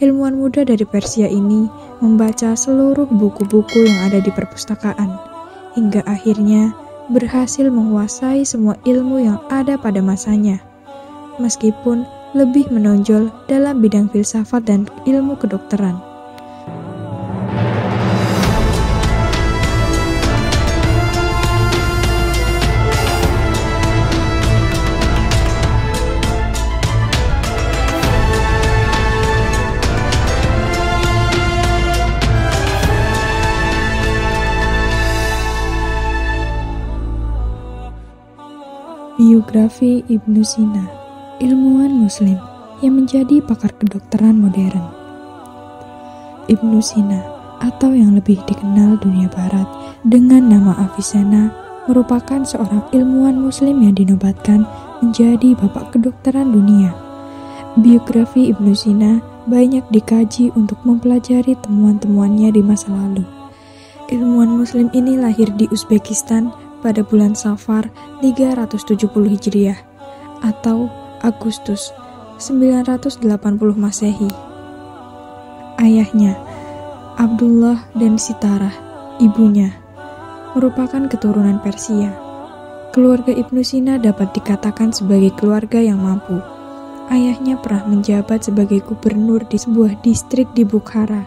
ilmuwan muda dari Persia ini membaca seluruh buku-buku yang ada di perpustakaan, hingga akhirnya berhasil menguasai semua ilmu yang ada pada masanya, meskipun lebih menonjol dalam bidang filsafat dan ilmu kedokteran. Biografi Ibnu Sina, ilmuwan Muslim yang menjadi pakar kedokteran modern. Ibnu Sina, atau yang lebih dikenal dunia barat dengan nama Avicenna, merupakan seorang ilmuwan Muslim yang dinobatkan menjadi bapak kedokteran dunia. Biografi Ibnu Sina banyak dikaji untuk mempelajari temuan-temuannya di masa lalu. Ilmuwan Muslim ini lahir di Uzbekistan pada bulan Safar 370 Hijriah atau Agustus 980 Masehi. Ayahnya, Abdullah dan Sitarah, ibunya, merupakan keturunan Persia. Keluarga Ibnu Sina dapat dikatakan sebagai keluarga yang mampu. Ayahnya pernah menjabat sebagai gubernur di sebuah distrik di Bukhara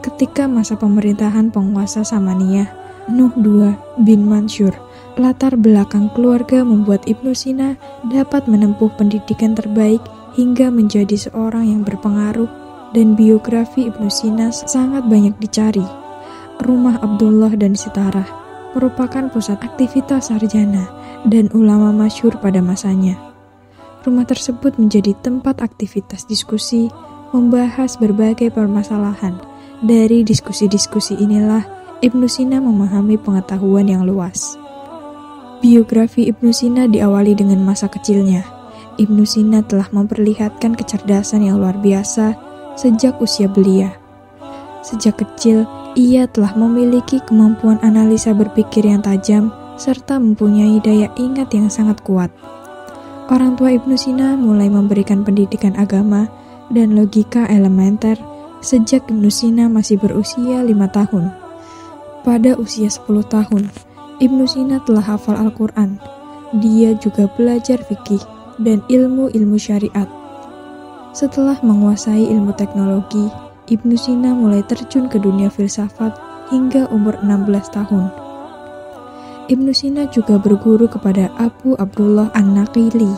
ketika masa pemerintahan penguasa Samaniyah, Nuh II bin Mansur. Latar belakang keluarga membuat Ibnu Sina dapat menempuh pendidikan terbaik hingga menjadi seorang yang berpengaruh, dan biografi Ibnu Sina sangat banyak dicari. Rumah Abdullah dan Sitarah merupakan pusat aktivitas sarjana dan ulama masyhur pada masanya. Rumah tersebut menjadi tempat aktivitas diskusi, membahas berbagai permasalahan. Dari diskusi-diskusi inilah Ibnu Sina memahami pengetahuan yang luas. Biografi Ibnu Sina diawali dengan masa kecilnya. Ibnu Sina telah memperlihatkan kecerdasan yang luar biasa sejak usia belia. Sejak kecil, ia telah memiliki kemampuan analisa berpikir yang tajam serta mempunyai daya ingat yang sangat kuat. Orang tua Ibnu Sina mulai memberikan pendidikan agama dan logika elementer sejak Ibnu Sina masih berusia 5 tahun. Pada usia 10 tahun, Ibnu Sina telah hafal Al-Quran. Dia juga belajar fikih dan ilmu-ilmu syariat. Setelah menguasai ilmu teknologi, Ibnu Sina mulai terjun ke dunia filsafat hingga umur 16 tahun. Ibnu Sina juga berguru kepada Abu Abdullah An-Naqili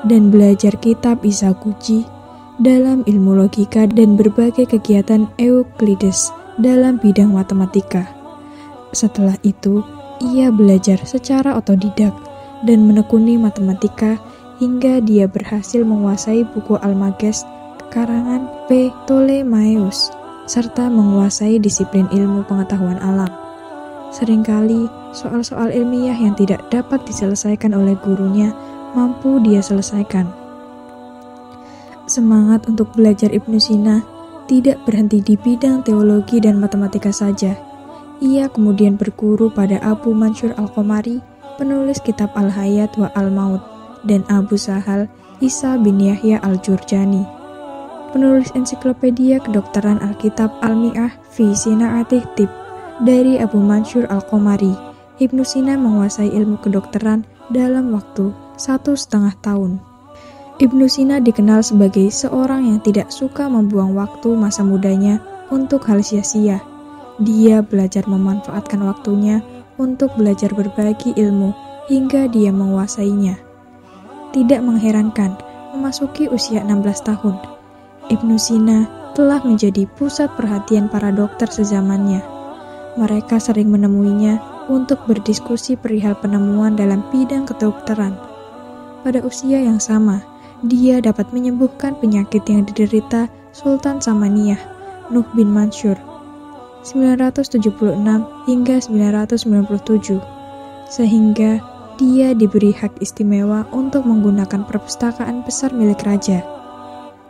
dan belajar kitab Isaguji dalam ilmu logika dan berbagai kegiatan Euclides dalam bidang matematika. Setelah itu, ia belajar secara otodidak dan menekuni matematika hingga dia berhasil menguasai buku Almagest karangan Ptolemaios serta menguasai disiplin ilmu pengetahuan alam. Seringkali soal-soal ilmiah yang tidak dapat diselesaikan oleh gurunya mampu dia selesaikan. Semangat untuk belajar Ibnu Sina tidak berhenti di bidang teologi dan matematika saja. Ia kemudian berguru pada Abu Mansur Al-Qomari, penulis kitab Al-Hayat wa Al-Maut, dan Abu Sahal Isa bin Yahya Al-Jurjani, penulis ensiklopedia kedokteran Alkitab Al-Mi'ah fi Sina'atih Tib. Dari Abu Mansur Al-Qomari, Ibnu Sina menguasai ilmu kedokteran dalam waktu 1,5 tahun. Ibnu Sina dikenal sebagai seorang yang tidak suka membuang waktu masa mudanya untuk hal sia-sia. Dia belajar memanfaatkan waktunya untuk belajar berbagi ilmu hingga dia menguasainya. Tidak mengherankan, memasuki usia 16 tahun, Ibnu Sina telah menjadi pusat perhatian para dokter sezamannya. Mereka sering menemuinya untuk berdiskusi perihal penemuan dalam bidang kedokteran. Pada usia yang sama, dia dapat menyembuhkan penyakit yang diderita Sultan Samaniyah, Nuh bin Mansur, 976 hingga 997, sehingga dia diberi hak istimewa untuk menggunakan perpustakaan besar milik raja.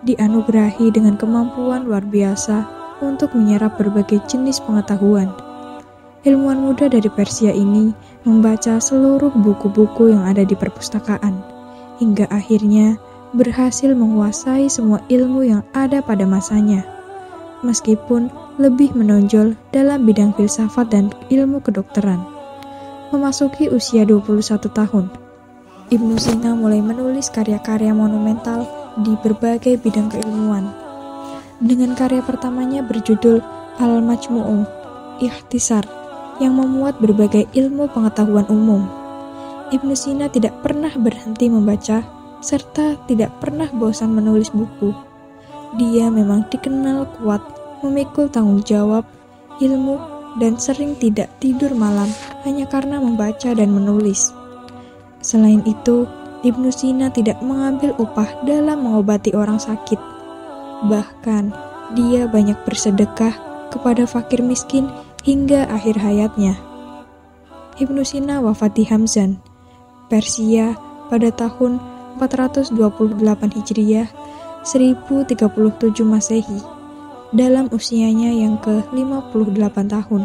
Dianugerahi dengan kemampuan luar biasa untuk menyerap berbagai jenis pengetahuan. Ilmuwan muda dari Persia ini membaca seluruh buku-buku yang ada di perpustakaan, hingga akhirnya berhasil menguasai semua ilmu yang ada pada masanya, meskipun lebih menonjol dalam bidang filsafat dan ilmu kedokteran. Memasuki usia 21 tahun, Ibnu Sina mulai menulis karya-karya monumental di berbagai bidang keilmuan. Dengan karya pertamanya berjudul Al-Majmu'u Ikhtisar yang memuat berbagai ilmu pengetahuan umum. Ibnu Sina tidak pernah berhenti membaca serta tidak pernah bosan menulis buku. Dia memang dikenal kuat memikul tanggung jawab, ilmu, dan sering tidak tidur malam hanya karena membaca dan menulis. Selain itu, Ibnu Sina tidak mengambil upah dalam mengobati orang sakit. Bahkan, dia banyak bersedekah kepada fakir miskin hingga akhir hayatnya. Ibnu Sina wafat di Hamzan, Persia pada tahun 428 Hijriah, 1037 Masehi. Dalam usianya yang ke-58 tahun,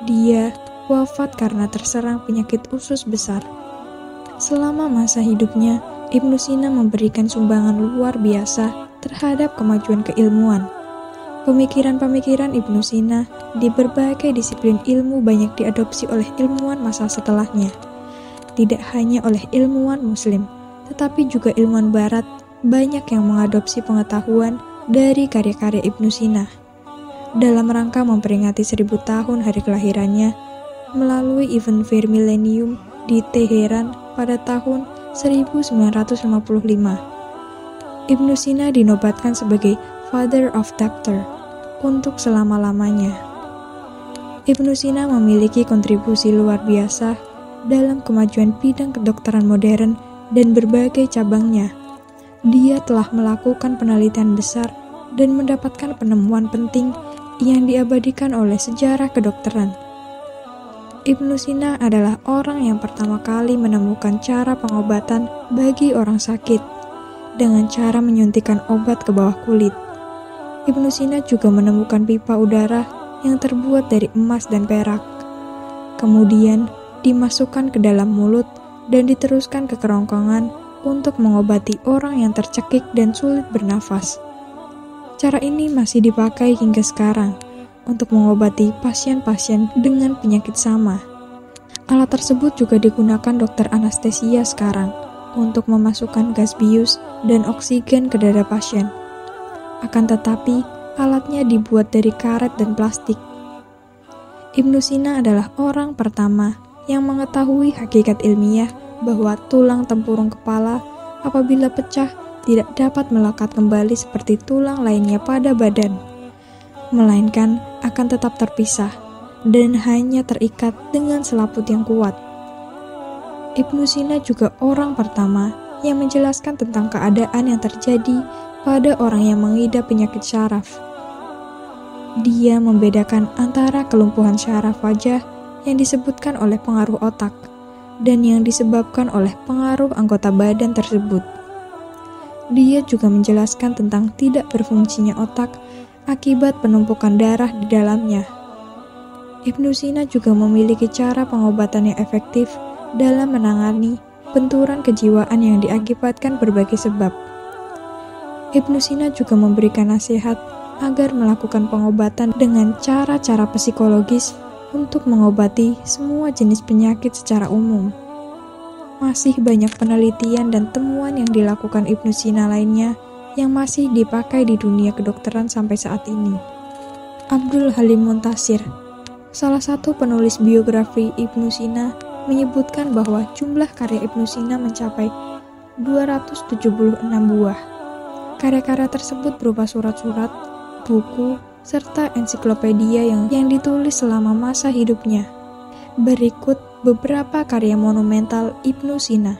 dia wafat karena terserang penyakit usus besar. Selama masa hidupnya, Ibnu Sina memberikan sumbangan luar biasa terhadap kemajuan keilmuan. Pemikiran-pemikiran Ibnu Sina di berbagai disiplin ilmu banyak diadopsi oleh ilmuwan masa setelahnya. Tidak hanya oleh ilmuwan Muslim, tetapi juga ilmuwan Barat banyak yang mengadopsi pengetahuan dari karya-karya Ibnu Sina. Dalam rangka memperingati 1000 tahun hari kelahirannya, melalui event Fair Millennium di Teheran pada tahun 1955, Ibnu Sina dinobatkan sebagai Father of Doctor untuk selama-lamanya. Ibnu Sina memiliki kontribusi luar biasa dalam kemajuan bidang kedokteran modern dan berbagai cabangnya. Dia telah melakukan penelitian besar dan mendapatkan penemuan penting yang diabadikan oleh sejarah kedokteran. Ibnu Sina adalah orang yang pertama kali menemukan cara pengobatan bagi orang sakit dengan cara menyuntikkan obat ke bawah kulit. Ibnu Sina juga menemukan pipa udara yang terbuat dari emas dan perak. Kemudian dimasukkan ke dalam mulut dan diteruskan ke kerongkongan untuk mengobati orang yang tercekik dan sulit bernafas. Cara ini masih dipakai hingga sekarang untuk mengobati pasien-pasien dengan penyakit sama. Alat tersebut juga digunakan dokter anestesia sekarang untuk memasukkan gas bius dan oksigen ke dada pasien. Akan tetapi, alatnya dibuat dari karet dan plastik. Ibnu Sina adalah orang pertama yang mengetahui hakikat ilmiah bahwa tulang tempurung kepala apabila pecah tidak dapat melekat kembali seperti tulang lainnya pada badan, melainkan akan tetap terpisah dan hanya terikat dengan selaput yang kuat. Ibnu Sina juga orang pertama yang menjelaskan tentang keadaan yang terjadi pada orang yang mengidap penyakit syaraf. Dia membedakan antara kelumpuhan syaraf wajah yang disebutkan oleh pengaruh otak dan yang disebabkan oleh pengaruh anggota badan tersebut. Dia juga menjelaskan tentang tidak berfungsinya otak akibat penumpukan darah di dalamnya. Ibnu Sina juga memiliki cara pengobatan yang efektif dalam menangani benturan kejiwaan yang diakibatkan berbagai sebab. Ibnu Sina juga memberikan nasihat agar melakukan pengobatan dengan cara-cara psikologis untuk mengobati semua jenis penyakit secara umum. Masih banyak penelitian dan temuan yang dilakukan Ibnu Sina lainnya yang masih dipakai di dunia kedokteran sampai saat ini. Abdul Halim Muntasir, salah satu penulis biografi Ibnu Sina, menyebutkan bahwa jumlah karya Ibnu Sina mencapai 276 buah. Karya-karya tersebut berupa surat-surat, buku, serta ensiklopedia yang ditulis selama masa hidupnya. Berikut beberapa karya monumental Ibnu Sina.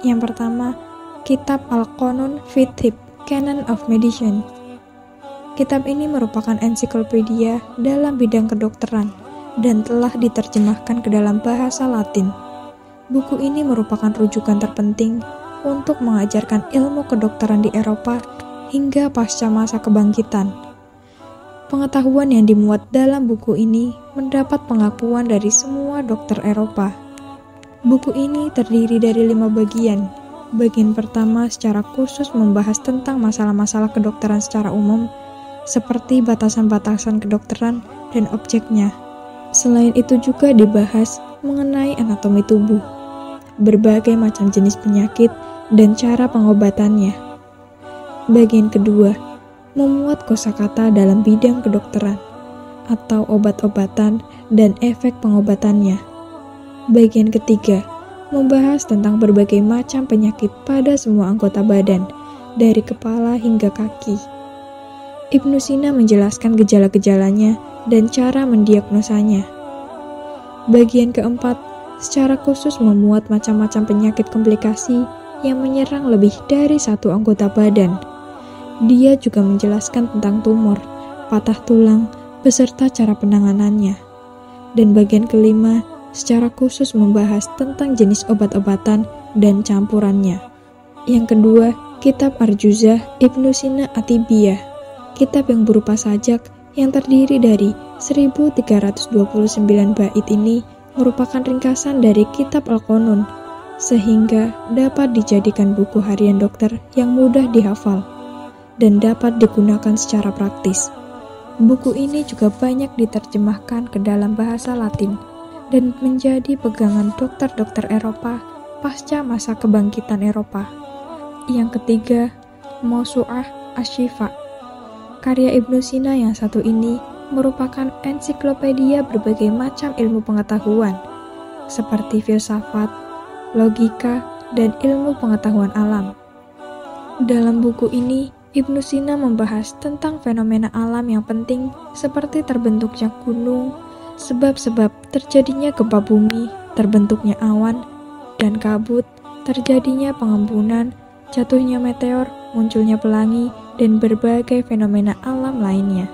Yang pertama, Kitab Al-Qanun fi Tibb, Canon of Medicine. Kitab ini merupakan ensiklopedia dalam bidang kedokteran dan telah diterjemahkan ke dalam bahasa Latin. Buku ini merupakan rujukan terpenting untuk mengajarkan ilmu kedokteran di Eropa hingga pasca masa kebangkitan. Pengetahuan yang dimuat dalam buku ini mendapat pengakuan dari semua dokter Eropa. Buku ini terdiri dari 5 bagian. Bagian pertama secara khusus membahas tentang masalah-masalah kedokteran secara umum, seperti batasan-batasan kedokteran dan objeknya. Selain itu juga dibahas mengenai anatomi tubuh, berbagai macam jenis penyakit, dan cara pengobatannya. Bagian kedua, memuat kosakata dalam bidang kedokteran, atau obat-obatan dan efek pengobatannya. Bagian ketiga, membahas tentang berbagai macam penyakit pada semua anggota badan, dari kepala hingga kaki. Ibnu Sina menjelaskan gejala-gejalanya dan cara mendiagnosanya. Bagian keempat, secara khusus memuat macam-macam penyakit komplikasi yang menyerang lebih dari satu anggota badan. Dia juga menjelaskan tentang tumor, patah tulang, beserta cara penanganannya. Dan bagian kelima, secara khusus membahas tentang jenis obat-obatan dan campurannya. Yang kedua, Kitab Arjuzah Ibnu Sina Atibiyah, kitab yang berupa sajak yang terdiri dari 1329 bait ini merupakan ringkasan dari Kitab Al-Qanun, sehingga dapat dijadikan buku harian dokter yang mudah dihafal dan dapat digunakan secara praktis. Buku ini juga banyak diterjemahkan ke dalam bahasa Latin dan menjadi pegangan dokter-dokter Eropa pasca masa kebangkitan Eropa. Yang ketiga, Mausu'ah Asy-Syifa. Karya Ibnu Sina yang satu ini merupakan ensiklopedia berbagai macam ilmu pengetahuan, seperti filsafat, logika, dan ilmu pengetahuan alam. Dalam buku ini, Ibnu Sina membahas tentang fenomena alam yang penting seperti terbentuknya gunung, sebab-sebab terjadinya gempa bumi, terbentuknya awan dan kabut, terjadinya pengembunan, jatuhnya meteor, munculnya pelangi, dan berbagai fenomena alam lainnya.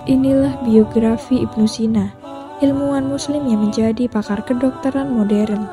Inilah biografi Ibnu Sina, ilmuwan muslim yang menjadi pakar kedokteran modern.